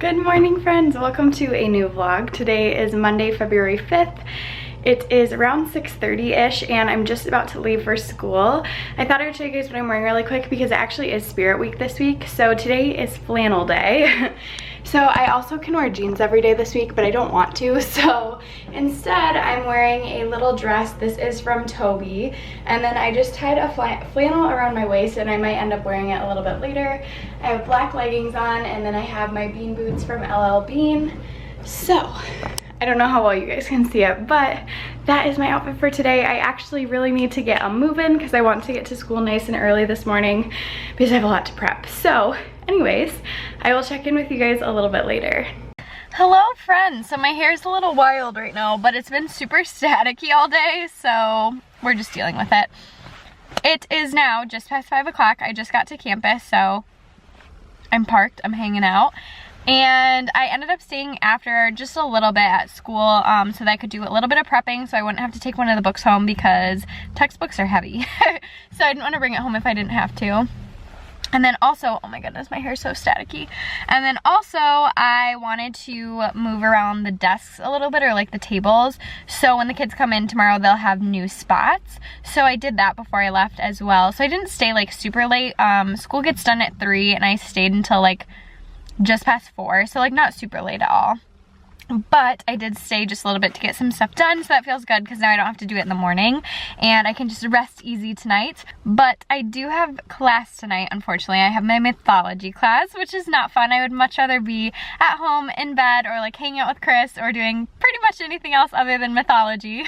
Good morning, friends. Welcome to a new vlog. Today is Monday, February 5th. It is around 6:30-ish and I'm just about to leave for school. I thought I would show you guys what I'm wearing really quick because it actually is Spirit Week this week. So today is flannel day. So I also can wear jeans every day this week, but I don't want to. So instead I'm wearing a little dress. This is from Toby. And then I just tied a flannel around my waist and I might end up wearing it a little bit later. I have black leggings on and then I have my bean boots from LL Bean. So I don't know how well you guys can see it, but that is my outfit for today. I actually really need to get moving because I want to get to school nice and early this morning because I have a lot to prep. So anyways, I will check in with you guys a little bit later. Hello friends, so my hair is a little wild right now, but it's been super staticky all day, so we're just dealing with it. It is now just past 5 o'clock. I just got to campus, so I'm parked, I'm hanging out. And I ended up staying after just a little bit at school so that I could do a little bit of prepping so I wouldn't have to take one of the books home because textbooks are heavy. So I didn't want to bring it home if I didn't have to. And then also, oh my goodness, my hair's so staticky. And then also I wanted to move around the desks a little bit, or like the tables, so when the kids come in tomorrow they'll have new spots. So I did that before I left as well. So I didn't stay like super late. School gets done at 3 and I stayed until like just past 4, so like not super late at all. But I did stay just a little bit to get some stuff done, so that feels good because now I don't have to do it in the morning and I can just rest easy tonight. But I do have class tonight, unfortunately. I have my mythology class, which is not fun. I would much rather be at home in bed or like hanging out with Chris or doing pretty much anything else other than mythology.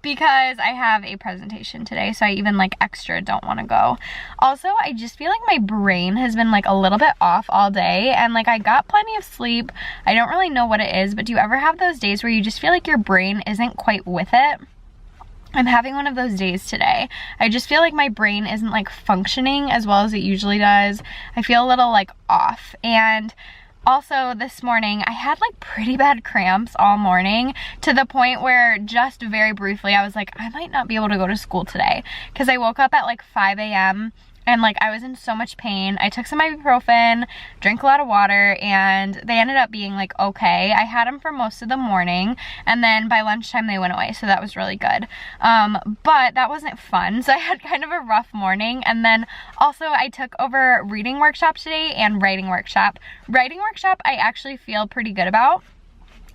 Because I have a presentation today, so I even like extra don't want to go. Also, I just feel like my brain has been like a little bit off all day, and like I got plenty of sleep. I don't really know what it is, but do you ever have those days where you just feel like your brain isn't quite with it? I'm having one of those days today. I just feel like my brain isn't like functioning as well as it usually does. I feel a little like off. And also this morning I had like pretty bad cramps all morning, to the point where just very briefly I was like, I might not be able to go to school today, because I woke up at like 5 a.m. and like I was in so much pain. I took some ibuprofen, drank a lot of water, and they ended up being like okay. I had them for most of the morning and then by lunchtime they went away, so that was really good. But that wasn't fun, so I had kind of a rough morning. And then also I took over reading workshop today and writing workshop. Writing workshop I actually feel pretty good about.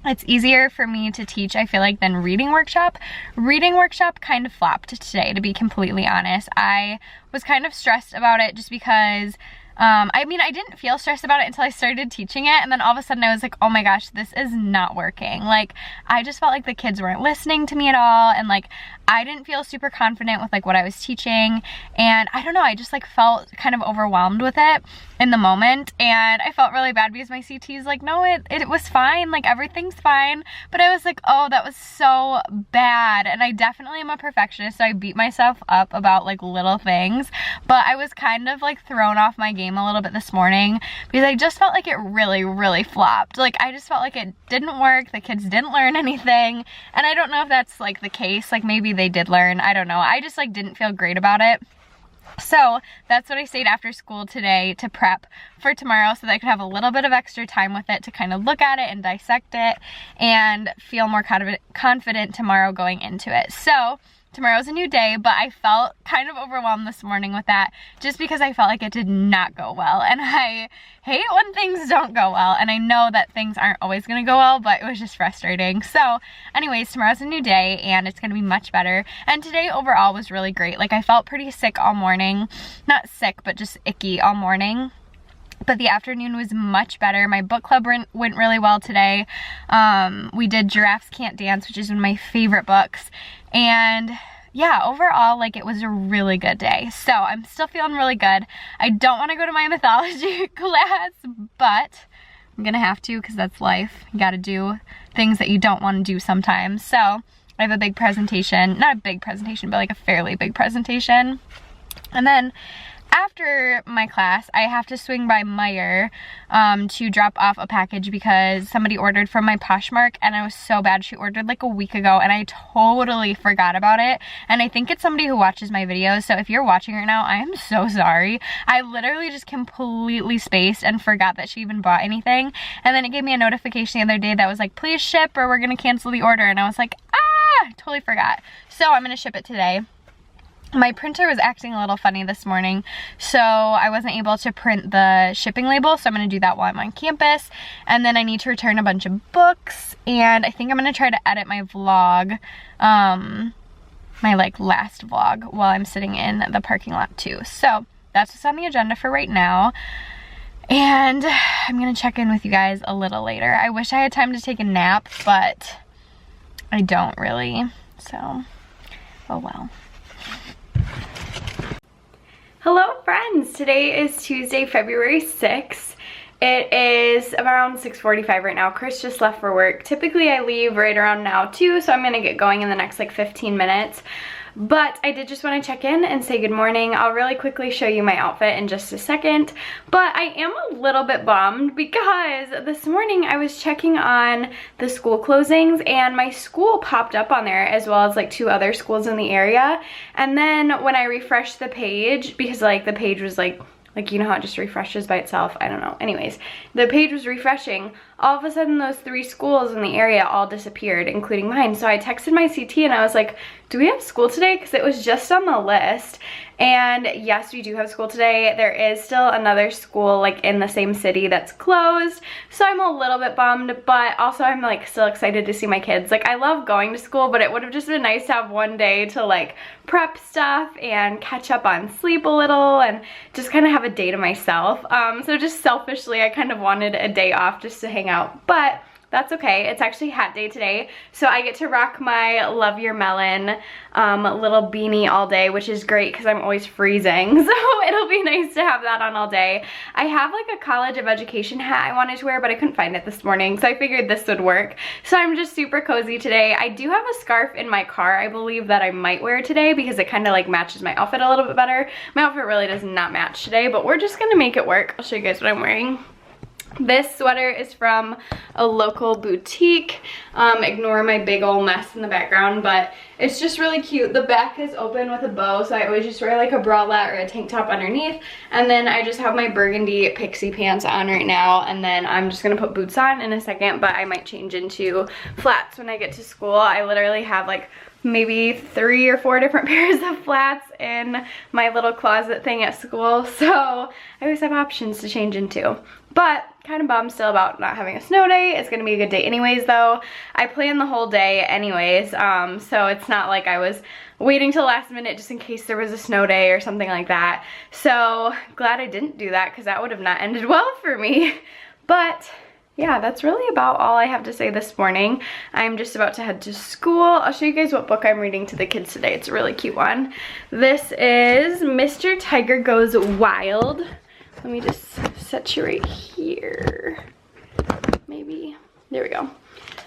It's easier for me to teach, I feel like, than reading workshop. Reading workshop kind of flopped today, to be completely honest. I was kind of stressed about it just because, I mean, I didn't feel stressed about it until I started teaching it, and then all of a sudden I was like, oh my gosh, this is not working. Like, I just felt like the kids weren't listening to me at all, and like, I didn't feel super confident with like what I was teaching, and I don't know, I just like felt kind of overwhelmed with it in the moment, and I felt really bad because my CT is like, no, it was fine, like everything's fine. But I was like, oh, that was so bad. And I definitely am a perfectionist, so I beat myself up about like little things, but I was kind of like thrown off my game a little bit this morning because I just felt like it really flopped. Like I just felt like it didn't work, the kids didn't learn anything, and I don't know if that's like the case. Like maybe they did learn, I don't know. I just like didn't feel great about it. So that's what I stayed after school today to prep for tomorrow, so that I could have a little bit of extra time with it to kind of look at it and dissect it and feel more confident tomorrow going into it. So tomorrow's a new day, but I felt kind of overwhelmed this morning with that just because I felt like it did not go well. And I hate when things don't go well, and I know that things aren't always gonna go well, but it was just frustrating. So anyways, tomorrow's a new day and it's gonna be much better. And today overall was really great. Like I felt pretty sick all morning. Not sick, but just icky all morning. But the afternoon was much better. My book club went really well today. We did Giraffes Can't Dance, which is one of my favorite books. And yeah, overall, like it was a really good day. So I'm still feeling really good. I don't want to go to my mythology class, but I'm gonna have to because that's life. You gotta do things that you don't want to do sometimes. So I have a big presentation, not a big presentation, but like a fairly big presentation. And then after my class, I have to swing by Meijer to drop off a package because somebody ordered from my Poshmark, and I was so bad. She ordered like a week ago and I totally forgot about it. And I think it's somebody who watches my videos, so if you're watching right now, I am so sorry. I literally just completely spaced and forgot that she even bought anything. And then it gave me a notification the other day that was like, please ship or we're gonna cancel the order. And I was like, ah, totally forgot. So I'm gonna ship it today. My printer was acting a little funny this morning, so I wasn't able to print the shipping label, so I'm going to do that while I'm on campus. And then I need to return a bunch of books, and I think I'm going to try to edit my vlog, my like last vlog, while I'm sitting in the parking lot too. So that's what's on the agenda for right now, and I'm going to check in with you guys a little later. I wish I had time to take a nap, but I don't really, so oh well. Hello friends, today is Tuesday, February 6th. It is around 6:45 right now. Chris just left for work. Typically I leave right around now too, so I'm gonna get going in the next like 15 minutes. But I did just want to check in and say good morning. I'll really quickly show you my outfit in just a second. But I am a little bit bummed because this morning I was checking on the school closings and my school popped up on there as well as like 2 other schools in the area. And then when I refreshed the page, because like the page was like you know how it just refreshes by itself? I don't know. Anyways, the page was refreshing. All of a sudden, those 3 schools in the area all disappeared, including mine. So I texted my CT and I was like, do we have school today? Because it was just on the list. And yes, we do have school today. There is still another school like in the same city that's closed. So I'm a little bit bummed, but also I'm like still excited to see my kids. Like I love going to school, but it would have just been nice to have one day to like prep stuff and catch up on sleep a little and just kind of have a day to myself. So just selfishly, I kind of wanted a day off just to hang out, but that's okay. It's actually hat day today, so I get to rock my Love Your Melon little beanie all day, which is great because I'm always freezing, so it'll be nice to have that on all day. I have like a College of Education hat I wanted to wear, but I couldn't find it this morning, so I figured this would work. So I'm just super cozy today. I do have a scarf in my car I believe that I might wear today because it kind of like matches my outfit a little bit better. My outfit really does not match today, but we're just gonna make it work. I'll show you guys what I'm wearing. This sweater is from a local boutique. Ignore my big old mess in the background, but it's just really cute. The back is open with a bow, so I always just wear like a bralette or a tank top underneath. And then I just have my burgundy pixie pants on right now, and then I'm just gonna put boots on in a second, but I might change into flats when I get to school. I literally have like maybe 3 or 4 different pairs of flats in my little closet thing at school, so I always have options to change into. But kind of bummed still about not having a snow day. It's gonna be a good day anyways though. I planned the whole day anyways, so it's not like I was waiting till the last minute just in case there was a snow day or something like that. So glad I didn't do that because that would have not ended well for me. But yeah, that's really about all I have to say this morning. I'm just about to head to school. I'll show you guys what book I'm reading to the kids today. It's a really cute one. This is Mr. Tiger Goes Wild. Let me just set you right here. Maybe. There we go.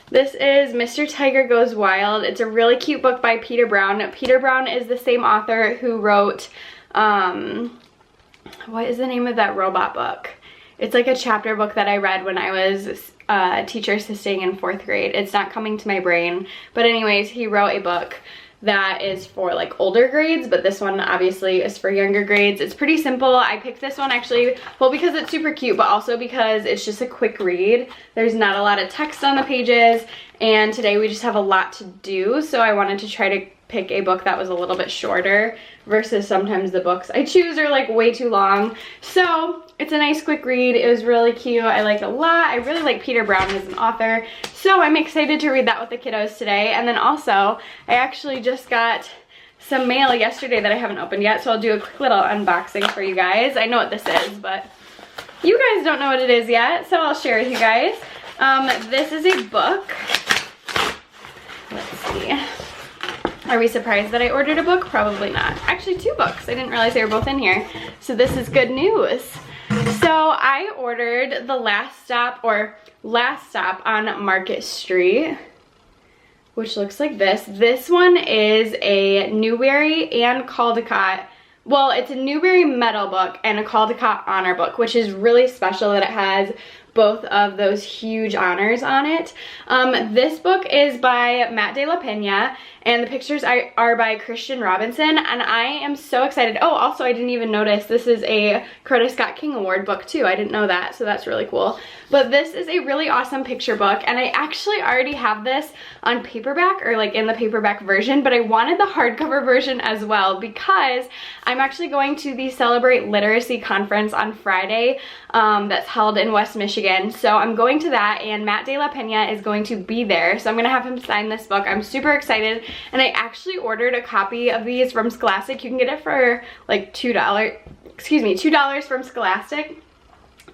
This is Mr. Tiger Goes Wild. It's a really cute book by Peter Brown. Peter Brown is the same author who wrote, what is the name of that robot book? It's like a chapter book that I read when I was teacher assisting in 4th grade. It's not coming to my brain. But anyways, he wrote a book that is for like older grades, but this one obviously is for younger grades. It's pretty simple. I picked this one actually, well, because it's super cute, but also because it's just a quick read. There's not a lot of text on the pages, and today we just have a lot to do, so I wanted to try to pick a book that was a little bit shorter versus sometimes the books I choose are like way too long. So it's a nice quick read. It was really cute. I liked it a lot. I really like Peter Brown as an author, so I'm excited to read that with the kiddos today. And then also I actually just got some mail yesterday that I haven't opened yet, so I'll do a quick little unboxing for you guys. I know what this is, but you guys don't know what it is yet, so I'll share with you guys. This is a book. Let's see. Are we surprised that I ordered a book? Probably not. Actually, 2 books. I didn't realize they were both in here. So this is good news. So I ordered The Last Stop on Market Street, which looks like this. This one is a Newbery and Caldecott well, it's a Newbery Medal book and a Caldecott Honor book, which is really special that it has both of those huge honors on it. This book is by Matt De La Pena, and the pictures are by Christian Robinson, and I am so excited. Oh, also, I didn't even notice this is a Coretta Scott King Award book too. I didn't know that, so that's really cool. But this is a really awesome picture book, and I actually already have this on paperback, or like in the paperback version, but I wanted the hardcover version as well because I'm actually going to the Celebrate Literacy Conference on Friday that's held in West Michigan. So I'm going to that, and Matt De La Pena is going to be there. So I'm gonna have him sign this book. I'm super excited, and I actually ordered a copy of these from Scholastic. You can get it for like $2 from Scholastic.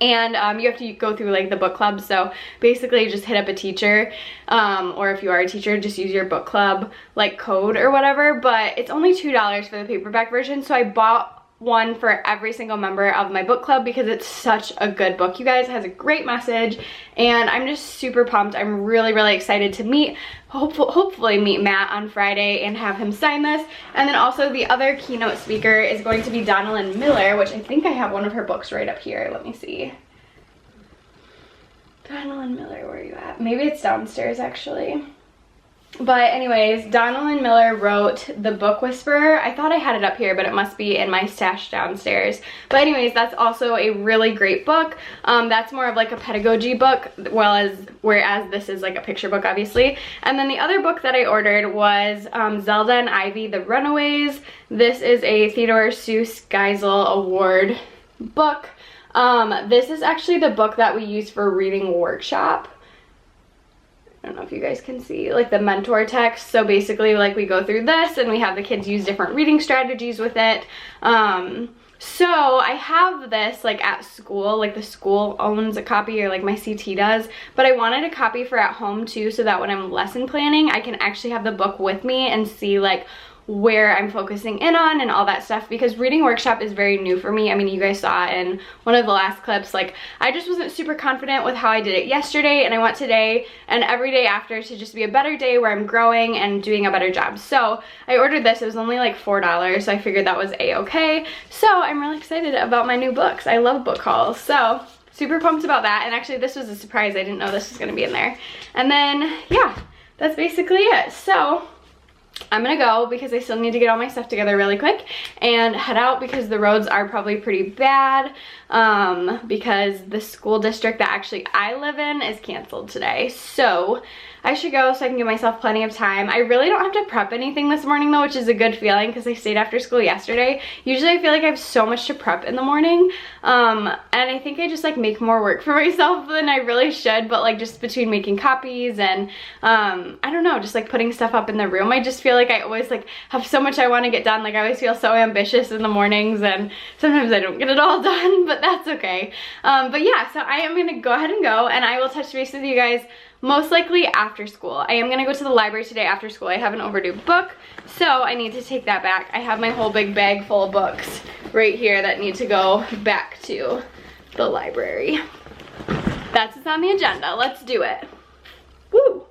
And you have to go through like the book club, so basically just hit up a teacher, or if you are a teacher, just use your book club like code or whatever. But it's only $2 for the paperback version, so I bought one for every single member of my book club because it's such a good book, you guys. It has a great message, and I'm just super pumped. I'm really excited to meet, hopefully meet Matt on Friday and have him sign this. And then also the other keynote speaker is going to be Donalyn Miller, which I think I have one of her books right up here. Let me see. Donalyn Miller, where are you at? Maybe it's downstairs actually. But anyways, Donalyn Miller wrote The Book Whisperer. I thought I had it up here, but it must be in my stash downstairs. But anyways, that's also a really great book. That's more of like a pedagogy book, whereas this is like a picture book, obviously. And then the other book that I ordered was Zelda and Ivy, The Runaways. This is a Theodore Seuss Geisel Award book. This is actually the book that we use for reading workshop. I don't know if you guys can see like the mentor text. So basically like we go through this and we have the kids use different reading strategies with it. So I have this like at school, like the school owns a copy, or like my CT does, but I wanted a copy for at home too, so that when I'm lesson planning, I can actually have the book with me and see like where I'm focusing in on and all that stuff, because reading workshop is very new for me. I mean, you guys saw in one of the last clips, like I just wasn't super confident with how I did it yesterday, and I want today and every day after to just be a better day where I'm growing and doing a better job. So I ordered this. It was only like $4, so I figured that was a-okay. So I'm really excited about my new books. I love book hauls, so super pumped about that. And actually this was a surprise. I didn't know this was gonna be in there. And then yeah, that's basically it. So I'm gonna go because I still need to get all my stuff together really quick and head out, because the roads are probably pretty bad, because the school district that actually I live in is canceled today. So I should go so I can give myself plenty of time. I really don't have to prep anything this morning though, which is a good feeling because I stayed after school yesterday. Usually I feel like I have so much to prep in the morning, and I think I just like make more work for myself than I really should. But like just between making copies and I don't know, just like putting stuff up in the room, I just feel like I always like have so much I want to get done. Like I always feel so ambitious in the mornings, and sometimes I don't get it all done, but that's okay. But yeah, so I am gonna go ahead and go, and I will touch base with you guys most likely after school. I am gonna go to the library today after school. I have an overdue book, so I need to take that back. I have my whole big bag full of books right here that need to go back to the library. That's what's on the agenda. Let's do it. Woo!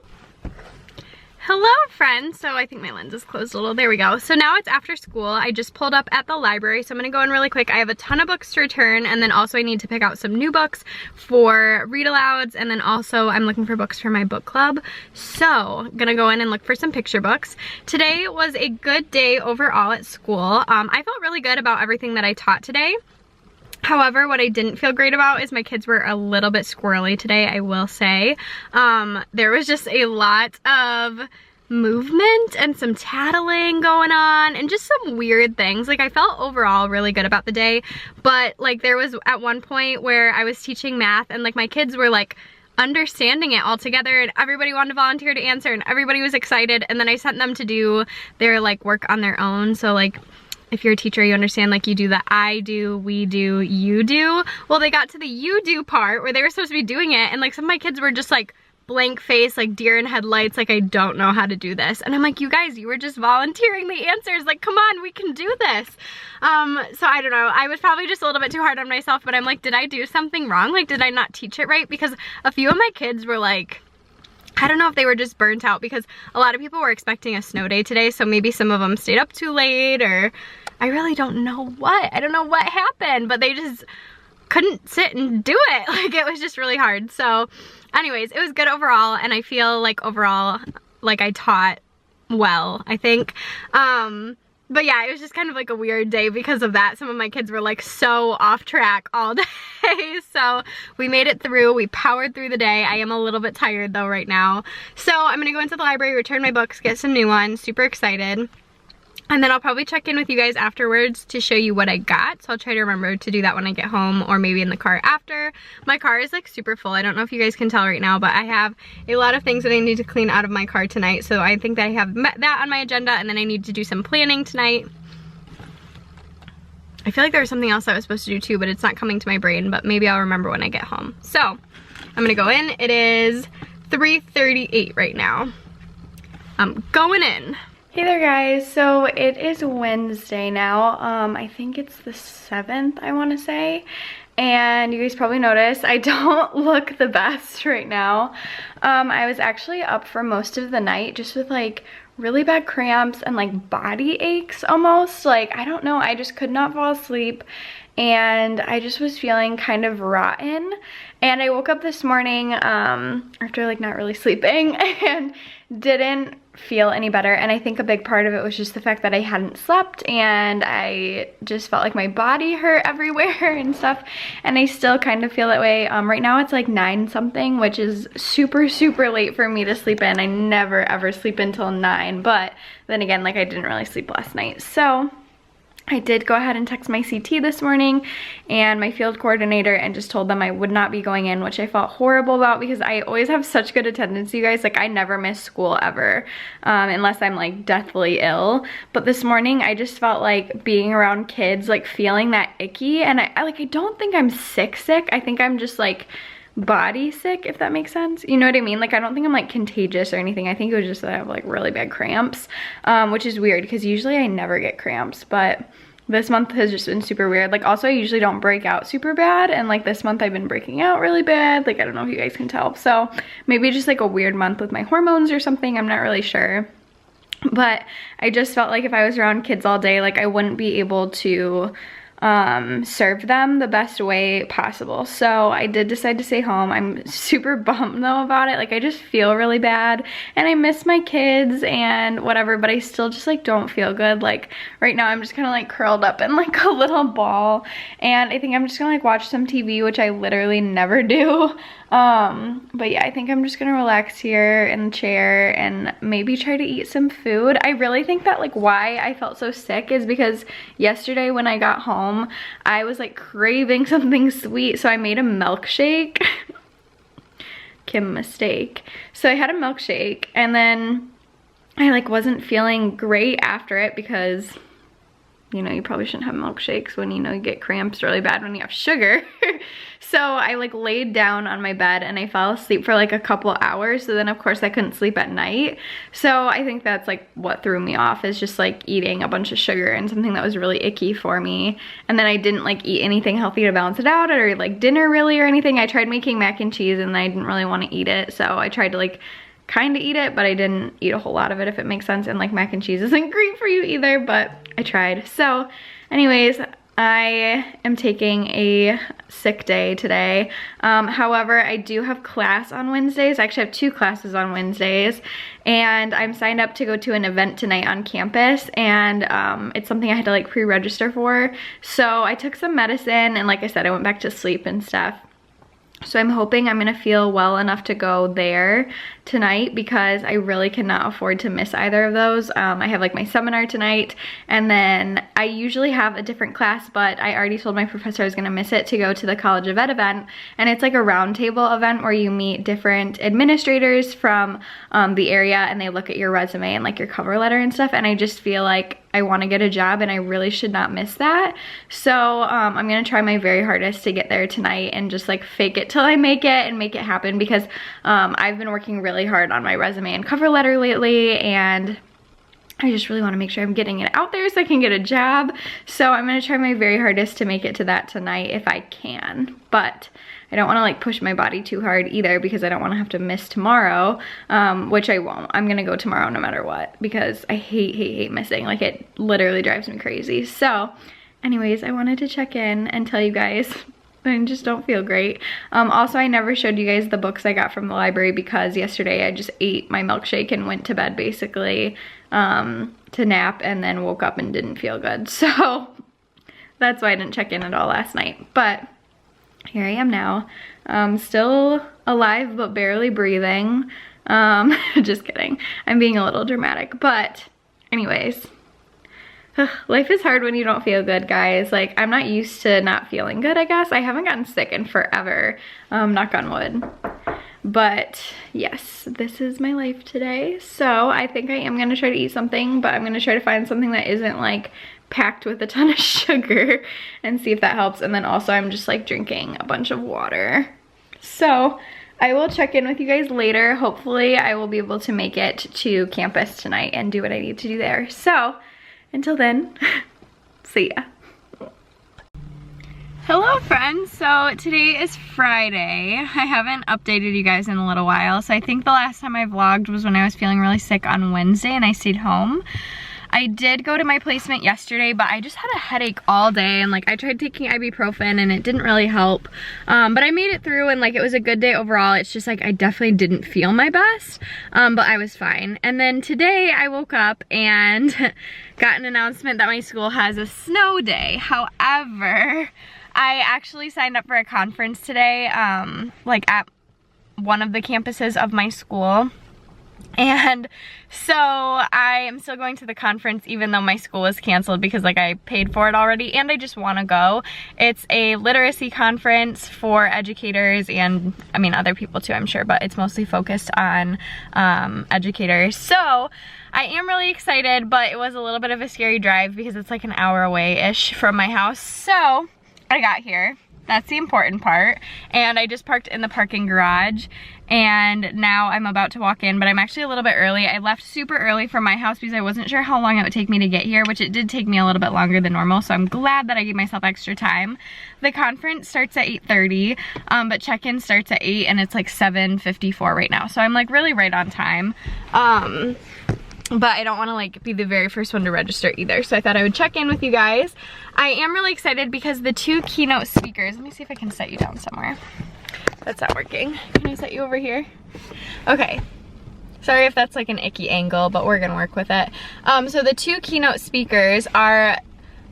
Hello friends. So I think my lens is closed a little. There we go. So now it's after school. I just pulled up at the library, so I'm gonna go in really quick. I have a ton of books to return, and then also I need to pick out some new books for read alouds, and then also I'm looking for books for my book club. So I'm gonna go in and look for some picture books. Today was a good day overall at school. I felt really good about everything that I taught today. However, what I didn't feel great about is my kids were a little bit squirrely today, I will say. There was just a lot of movement and some tattling going on and just some weird things. Like I felt overall really good about the day, but like there was at one point where I was teaching math and like my kids were like understanding it all together, and everybody wanted to volunteer to answer, and everybody was excited, and then I sent them to do their like work on their own. So like if you're a teacher, you understand like you do the I do, we do, you do. Well, they got to the you do part where they were supposed to be doing it, and like some of my kids were just like blank face, like deer in headlights, like I don't know how to do this. And I'm like, you guys, you were just volunteering the answers, like come on, we can do this. So I don't know, I was probably just a little bit too hard on myself, but I'm like, did I do something wrong? Like did I not teach it right? Because a few of my kids were like, I don't know if they were just burnt out, because a lot of people were expecting a snow day today, so maybe some of them stayed up too late, or I really don't know what. I don't know what happened, but they just couldn't sit and do it. Like, it was just really hard. So anyways, it was good overall, and I feel like overall, like, I taught well, I think. But yeah, it was just kind of like a weird day because of that. Some of my kids were like so off track all day. So we made it through. We powered through the day. I am a little bit tired though right now. So I'm gonna go into the library, return my books, get some new ones. Super excited. And then I'll probably check in with you guys afterwards to show you what I got. So I'll try to remember to do that when I get home, or maybe in the car after. My car is like super full. I don't know if you guys can tell right now, but I have a lot of things that I need to clean out of my car tonight. So I think that I have that on my agenda, and then I need to do some planning tonight. I feel like there was something else I was supposed to do too, but it's not coming to my brain, but maybe I'll remember when I get home. So I'm gonna go in. It is 3:38 right now. I'm going in. Hey there guys, so it is Wednesday now. I think it's the 7th, I want to say. And you guys probably noticed I don't look the best right now. I was actually up for most of the night just with like really bad cramps and like body aches almost. Like, I don't know, I just could not fall asleep. And I just was feeling kind of rotten. And I woke up this morning after like not really sleeping and didn't feel any better. And I think a big part of it was just the fact that I hadn't slept, and I just felt like my body hurt everywhere and stuff. And I still kind of feel that way. Right now it's like 9 something, which is super late for me to sleep in. I never ever sleep until 9, but then again, like, I didn't really sleep last night. So I did go ahead and text my CT this morning and my field coordinator and just told them I would not be going in, which I felt horrible about because I always have such good attendance, you guys. Like, I never miss school ever, unless I'm like deathly ill. But this morning I just felt like being around kids, like feeling that icky. And I don't think I'm sick. I think I'm just like body sick, if that makes sense. You know what I mean? Like, I don't think I'm like contagious or anything. I think it was just that I have like really bad cramps, which is weird because usually I never get cramps, but this month has just been super weird. Like, also I usually don't break out super bad, and like this month I've been breaking out really bad. Like, I don't know if you guys can tell. So maybe just like a weird month with my hormones or something. I'm not really sure. But I just felt like if I was around kids all day, like I wouldn't be able to serve them the best way possible. So I did decide to stay home. I'm super bummed though about it. Like, I just feel really bad and I miss my kids and whatever, but I still just like don't feel good. Like, right now I'm just kind of like curled up in like a little ball, and I think I'm just gonna like watch some TV, which I literally never do. But yeah, I think I'm just gonna relax here in the chair and maybe try to eat some food. I really think that like why I felt so sick is because yesterday when I got home, I was like craving something sweet, so I made a milkshake. Kim mistake. So I had a milkshake, and then I like wasn't feeling great after it because, you know, you probably shouldn't have milkshakes when, you know, you get cramps really bad when you have sugar. So I like laid down on my bed and I fell asleep for like a couple hours. So then of course I couldn't sleep at night. So I think that's like what threw me off, is just like eating a bunch of sugar and something that was really icky for me. And then I didn't like eat anything healthy to balance it out, or like dinner really or anything. I tried making mac and cheese and I didn't really want to eat it. So I tried to like kind of eat it, but I didn't eat a whole lot of it, if it makes sense. And like mac and cheese isn't great for you either, but I tried. So anyways, I am taking a sick day today. However, I do have class on Wednesdays. I actually have 2 classes on Wednesdays, and I'm signed up to go to an event tonight on campus, and it's something I had to like pre-register for. So I took some medicine, and like I said, I went back to sleep and stuff. So I'm hoping I'm gonna feel well enough to go there tonight, because I really cannot afford to miss either of those. I have like my seminar tonight, and then I usually have a different class, but I already told my professor I was gonna miss it to go to the College of Ed event. And it's like a roundtable event where you meet different administrators from the area, and they look at your resume and like your cover letter and stuff. And I just feel like I want to get a job and I really should not miss that. So I'm gonna try my very hardest to get there tonight and just like fake it till I make it and make it happen, because I've been working really hard on my resume and cover letter lately, and I just really want to make sure I'm getting it out there so I can get a job. So I'm gonna try my very hardest to make it to that tonight if I can. But I don't want to like push my body too hard either because I don't want to have to miss tomorrow, which I won't. I'm gonna go tomorrow no matter what because I hate missing. Like, it literally drives me crazy. So anyways, I wanted to check in and tell you guys I just don't feel great. Also, I never showed you guys the books I got from the library because yesterday I just ate my milkshake and went to bed basically to nap, and then woke up and didn't feel good. So that's why I didn't check in at all last night. But here I am now. Still alive but barely breathing. Just kidding. I'm being a little dramatic. But anyways, life is hard when you don't feel good, guys. Like, I'm not used to not feeling good, I guess. I haven't gotten sick in forever, knock on wood. But yes, this is my life today. So I think I am gonna try to eat something, but I'm gonna try to find something that isn't like packed with a ton of sugar and see if that helps. And then also I'm just like drinking a bunch of water. So I will check in with you guys later. Hopefully I will be able to make it to campus tonight and do what I need to do there. So until then, see ya. Hello friends, so today is Friday. I haven't updated you guys in a little while, so I think the last time I vlogged was when I was feeling really sick on Wednesday and I stayed home. I did go to my placement yesterday, but I just had a headache all day, and like I tried taking ibuprofen and it didn't really help. But I made it through, and like it was a good day overall. It's just like I definitely didn't feel my best, but I was fine. And then today I woke up and got an announcement that my school has a snow day. However, I actually signed up for a conference today, like at one of the campuses of my school. And so I am still going to the conference even though my school was canceled because like I paid for it already and I just want to go. It's a literacy conference for educators and I mean other people too, I'm sure, but it's mostly focused on educators. So I am really excited, but it was a little bit of a scary drive because it's like an hour away-ish from my house. So I got here. That's the important part. And I just parked in the parking garage and now I'm about to walk in, but I'm actually a little bit early. I left super early from my house because I wasn't sure how long it would take me to get here, which it did take me a little bit longer than normal, so I'm glad that I gave myself extra time. The conference starts at 8:30, but check-in starts at 8 and it's like 7:54 right now, so I'm like really right on time. But I don't want to like be the very first one to register either, so I thought I would check in with you guys. I am really excited because the two keynote speakers, let me see if I can set you down somewhere. That's not working. Can I set you over here? Okay. Sorry if that's like an icky angle, but we're gonna work with it. So the two keynote speakers are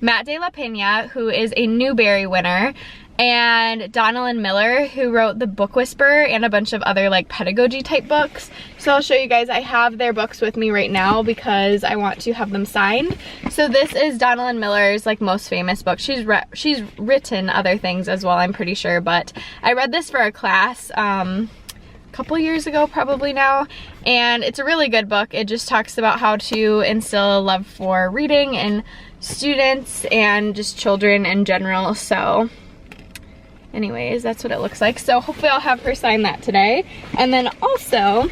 Matt De La Pena, who is a Newbery winner, and Donalyn Miller, who wrote The Book Whisperer and a bunch of other like pedagogy type books. So I'll show you guys. I have their books with me right now because I want to have them signed. So this is Donalyn Miller's like most famous book. She's written other things as well, I'm pretty sure, but I read this for a class a couple years ago probably now, and it's a really good book. It just talks about how to instill a love for reading in students and just children in general. So anyways, that's what it looks like. So hopefully I'll have her sign that today. And then also,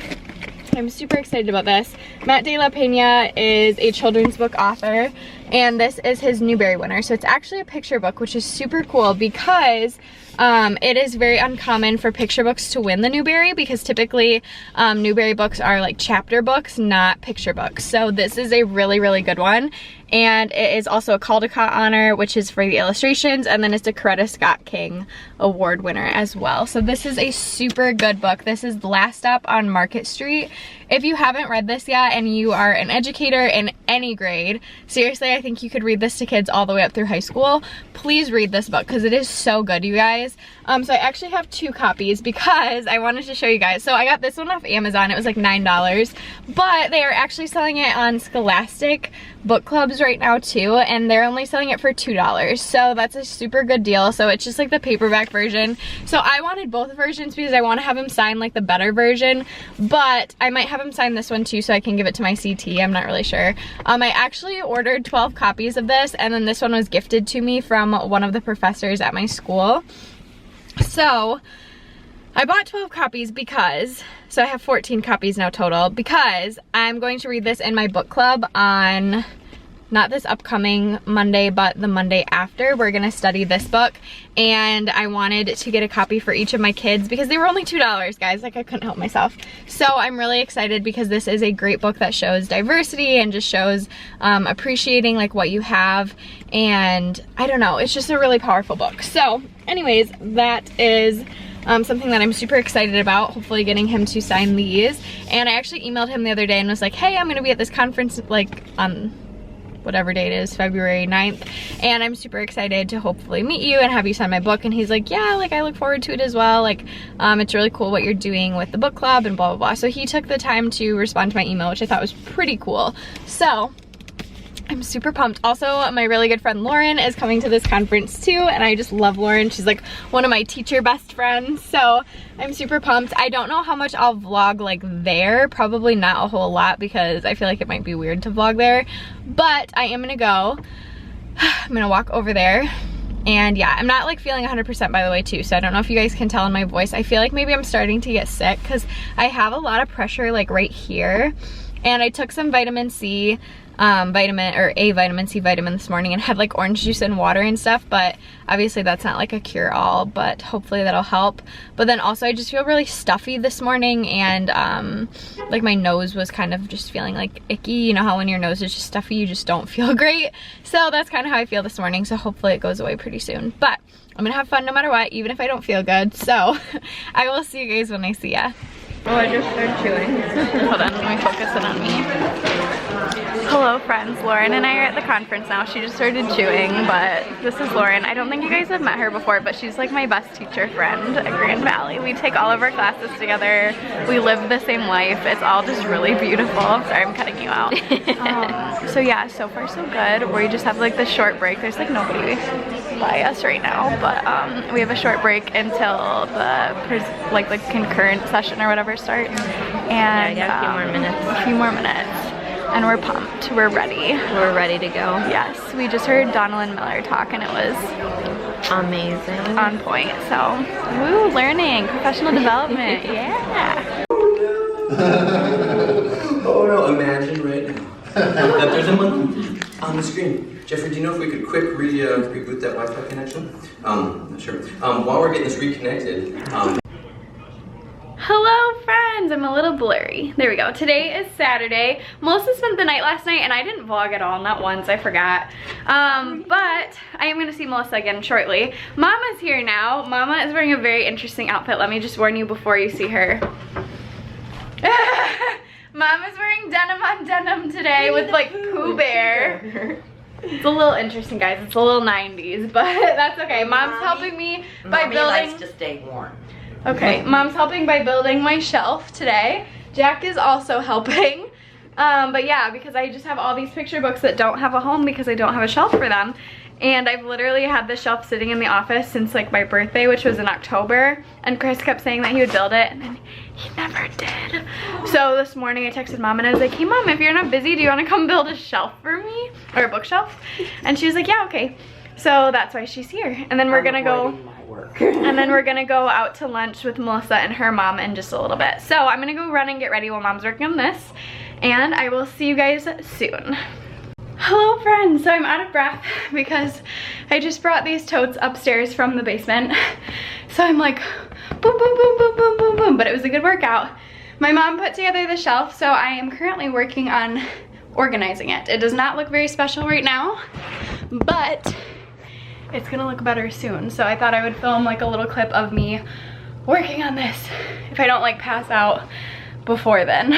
I'm super excited about this. Matt De La Pena is a children's book author, and this is his Newbery winner. So it's actually a picture book, which is super cool because it is very uncommon for picture books to win the Newbery because typically Newbery books are like chapter books, not picture books. So this is a really, really good one. And it is also a Caldecott honor, which is for the illustrations, and then it's a Coretta Scott King award winner as well. So this is a super good book. This is The Last Stop on Market Street. If you haven't read this yet and you are an educator in any grade, seriously, I think you could read this to kids all the way up through high school. Please read this book because it is so good, you guys. So I actually have 2 copies because I wanted to show you guys. So I got this one off Amazon. It was like $9, but they are actually selling it on Scholastic book clubs right now too, and they're only selling it for $2. So that's a super good deal. So it's just like the paperback version. So I wanted both versions because I want to have him sign like the better version, but I might have him sign this one too so I can give it to my CT. I'm not really sure. I actually ordered 12 copies of this, and then this one was gifted to me from one of the professors at my school. So I bought 12 copies because, so I have 14 copies now total, because I'm going to read this in my book club on not this upcoming Monday, but the Monday after, we're gonna study this book. And I wanted to get a copy for each of my kids because they were only $2, guys. Like, I couldn't help myself. So I'm really excited because this is a great book that shows diversity and just shows appreciating like what you have. And I don't know, it's just a really powerful book. So anyways, that is something that I'm super excited about, hopefully getting him to sign these. And I actually emailed him the other day and was like, hey, I'm gonna be at this conference like on whatever date it is, February 9th, and I'm super excited to hopefully meet you and have you sign my book. And he's like, yeah, like I look forward to it as well. Like it's really cool what you're doing with the book club and blah blah blah. So he took the time to respond to my email, which I thought was pretty cool. So I'm super pumped. Also, my really good friend Lauren is coming to this conference too, and I just love Lauren. She's like one of my teacher best friends, so I'm super pumped. I don't know how much I'll vlog like there, probably not a whole lot because I feel like it might be weird to vlog there, but I am gonna go. I'm gonna walk over there. And yeah, I'm not like feeling 100% by the way too, so I don't know if you guys can tell in my voice. I feel like maybe I'm starting to get sick because I have a lot of pressure like right here, and I took some vitamin C vitamin C vitamin this morning and had like orange juice and water and stuff, but obviously that's not like a cure-all, but hopefully that'll help. But then also I just feel really stuffy this morning, and like my nose was kind of just feeling like icky. You know how when your nose is just stuffy you just don't feel great? So that's kind of how I feel this morning, so hopefully it goes away pretty soon. But I'm gonna have fun no matter what, even if I don't feel good. So I will see you guys when I see ya. Oh, I just started chewing. Hold on, let me focus it on me. Hello friends, Lauren and I are at the conference now. She just started chewing, but this is Lauren. I don't think you guys have met her before, but she's like my best teacher friend at Grand Valley. We take all of our classes together. We live the same life. It's all just really beautiful. Sorry, I'm cutting you out. So yeah, so far so good. We just have like this short break. There's like nobody by us right now, but we have a short break until the concurrent session or whatever starts. And yeah, a few more minutes. And we're pumped. We're ready. We're ready to go. Yes, we just heard Donald Miller talk and it was amazing. On point. So, woo, learning, professional development. Yeah. Oh no, imagine right now that there's a monkey on the screen. Jeffrey, do you know if we could quick reboot that Wi-Fi connection? Not sure. While we're getting this reconnected, Hello friends, I'm a little blurry. There we go. Today is Saturday. Melissa spent the night last night and I didn't vlog at all, not once, I forgot. But I am gonna see Melissa again shortly. Mama's here now. Mama is wearing a very interesting outfit. Let me just warn you before you see her. Mama's wearing denim on denim today with like Pooh Bear. It's a little interesting, guys. It's a little 90s, but that's okay. Mom's helping me by building. Mommy likes to stay warm. Okay, Mom's helping by building my shelf today. Jack is also helping. But yeah, because I just have all these picture books that don't have a home because I don't have a shelf for them. And I've literally had this shelf sitting in the office since like my birthday, which was in October. And Chris kept saying that he would build it, and then he never did. So this morning I texted Mom and I was like, hey Mom, if you're not busy, do you want to come build a shelf for me? Or a bookshelf? And she was like, yeah, okay. So that's why she's here. And then we're gonna go and then we're gonna go out to lunch with Melissa and her mom in just a little bit. So I'm gonna go run and get ready while Mom's working on this, and I will see you guys soon. Hello friends, so I'm out of breath because I just brought these totes upstairs from the basement. So I'm like boom, boom, boom, boom, boom, boom, boom, but it was a good workout. My mom put together the shelf, so I am currently working on organizing it. It does not look very special right now, but it's gonna look better soon. So I thought I would film like a little clip of me working on this if I don't like pass out before then.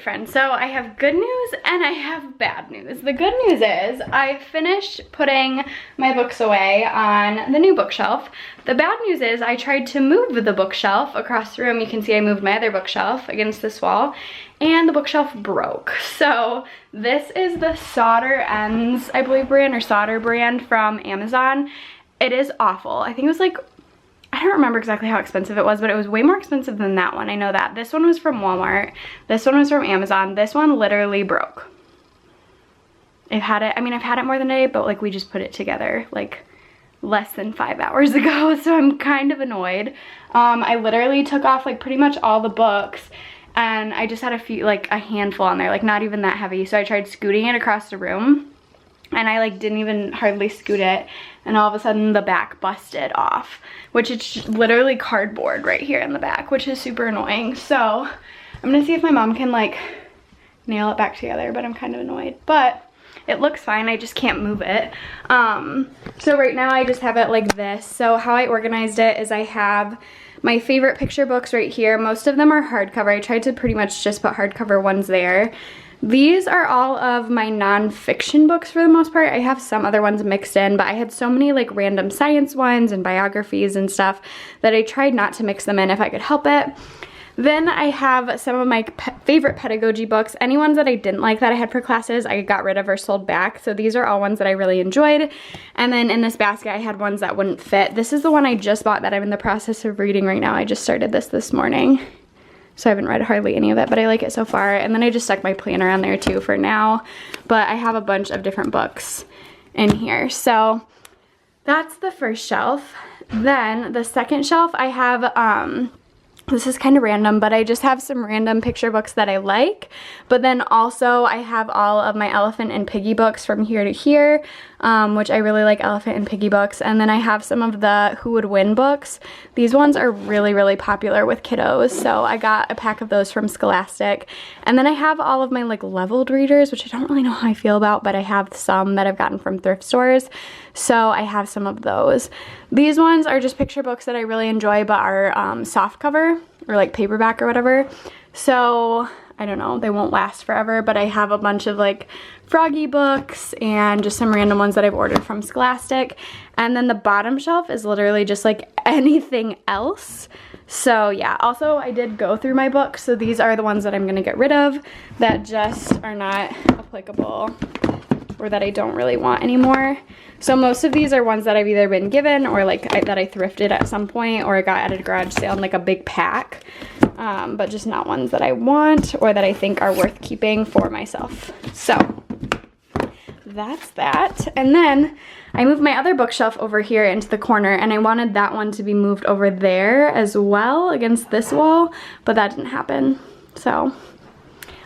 friends, so I have good news and I have bad news. The good news is I finished putting my books away on the new bookshelf. The bad news is I tried to move the bookshelf across the room. You can see I moved my other bookshelf against this wall and the bookshelf broke. So this is the Solder Ends, I believe, brand, or Solder brand from Amazon. It is awful. I think it was like, I don't remember exactly how expensive it was, but it was way more expensive than that one. I know that. This one was from Walmart. This one was from Amazon. This one literally broke. I've had it more than a day, but like we just put it together like less than 5 hours ago, so I'm kind of annoyed. I literally took off like pretty much all the books, and I just had a few, like a handful on there, like not even that heavy. So I tried scooting it across the room, and I like didn't even hardly scoot it, and all of a sudden the back busted off, which is literally cardboard right here in the back, which is super annoying. So I'm gonna see if my mom can like nail it back together, but I'm kind of annoyed. But it looks fine, I just can't move it. So right now I just have it like this. So how I organized it is I have my favorite picture books right here. Most of them are hardcover. I tried to pretty much just put hardcover ones there. These are all of my nonfiction books for the most part. I have some other ones mixed in, but I had so many like random science ones and biographies and stuff that I tried not to mix them in if I could help it. Then I have some of my favorite pedagogy books. Any ones that I didn't like that I had for classes, I got rid of or sold back. So these are all ones that I really enjoyed. And then in this basket, I had ones that wouldn't fit. This is the one I just bought that I'm in the process of reading right now. I just started this morning. So I haven't read hardly any of it, but I like it so far. And then I just stuck my planner on there too for now. But I have a bunch of different books in here. So that's the first shelf. Then the second shelf, I have, this is kind of random, but I just have some random picture books that I like. But then also I have all of my Elephant and Piggy books from here to here, which I really like Elephant and Piggy books. And then I have some of the Who Would Win books. These ones are really, really popular with kiddos. So I got a pack of those from Scholastic. And then I have all of my like leveled readers, which I don't really know how I feel about, but I have some that I've gotten from thrift stores. So I have some of those. These ones are just picture books that I really enjoy, but are soft cover or like paperback or whatever. So I don't know, they won't last forever, but I have a bunch of like Froggy books and just some random ones that I've ordered from Scholastic. And then the bottom shelf is literally just like anything else. So yeah, also I did go through my books. So these are the ones that I'm gonna get rid of that just are not applicable or that I don't really want anymore. So most of these are ones that I've either been given or like that I thrifted at some point, or I got at a garage sale in like a big pack, but just not ones that I want or that I think are worth keeping for myself. So that's that. And then I moved my other bookshelf over here into the corner, and I wanted that one to be moved over there as well against this wall, but that didn't happen. So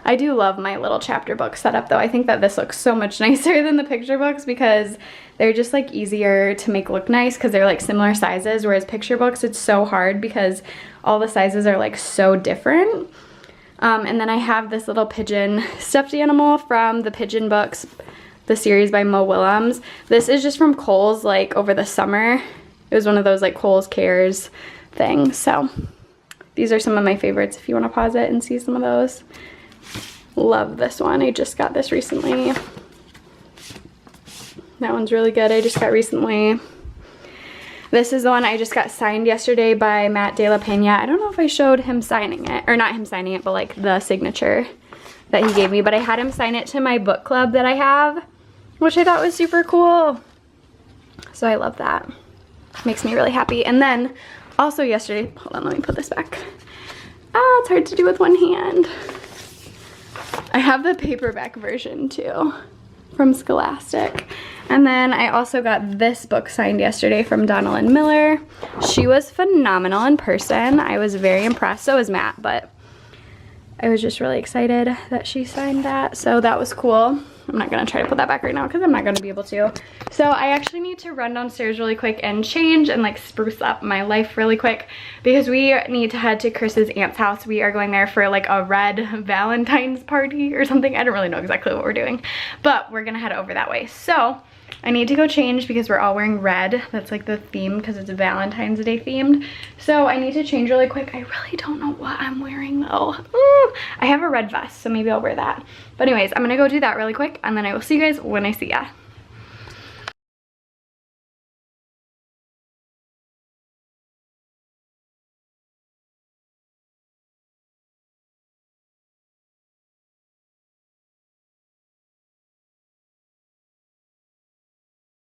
I do love my little chapter book setup though. I think that this looks so much nicer than the picture books because they're just like easier to make look nice because they're like similar sizes, whereas picture books it's so hard because all the sizes are like so different. And then I have this little pigeon stuffed animal from the Pigeon Books, the series by Mo Willems. This is just from Kohl's like over the summer. It was one of those like Kohl's Cares things. So these are some of my favorites if you want to pause it and see some of those. Love this one. I just got this recently. That one's really good. I just got recently. This is the one I just got signed yesterday by Matt De La Pena. I don't know if I showed him signing it, or not him signing it, but like the signature that he gave me. But I had him sign it to my book club that I have, which I thought was super cool. So I love that. Makes me really happy. And then also yesterday, hold on, let me put this back. It's hard to do with one hand. I have the paperback version too from Scholastic. And then I also got this book signed yesterday from Donalyn Miller. She was phenomenal in person. I was very impressed. So was Matt, but I was just really excited that she signed that. So that was cool. I'm not gonna try to put that back right now because I'm not gonna be able to. So I actually need to run downstairs really quick and change and like spruce up my life really quick because we need to head to Chris's aunt's house. We are going there for like a red Valentine's party or something. I don't really know exactly what we're doing, but we're gonna head over that way. So I need to go change because we're all wearing red. That's like the theme because it's Valentine's Day themed. So I need to change really quick. I really don't know what I'm wearing though. Ooh, I have a red vest, so maybe I'll wear that. But anyways, I'm gonna go do that really quick and then I will see you guys when I see ya.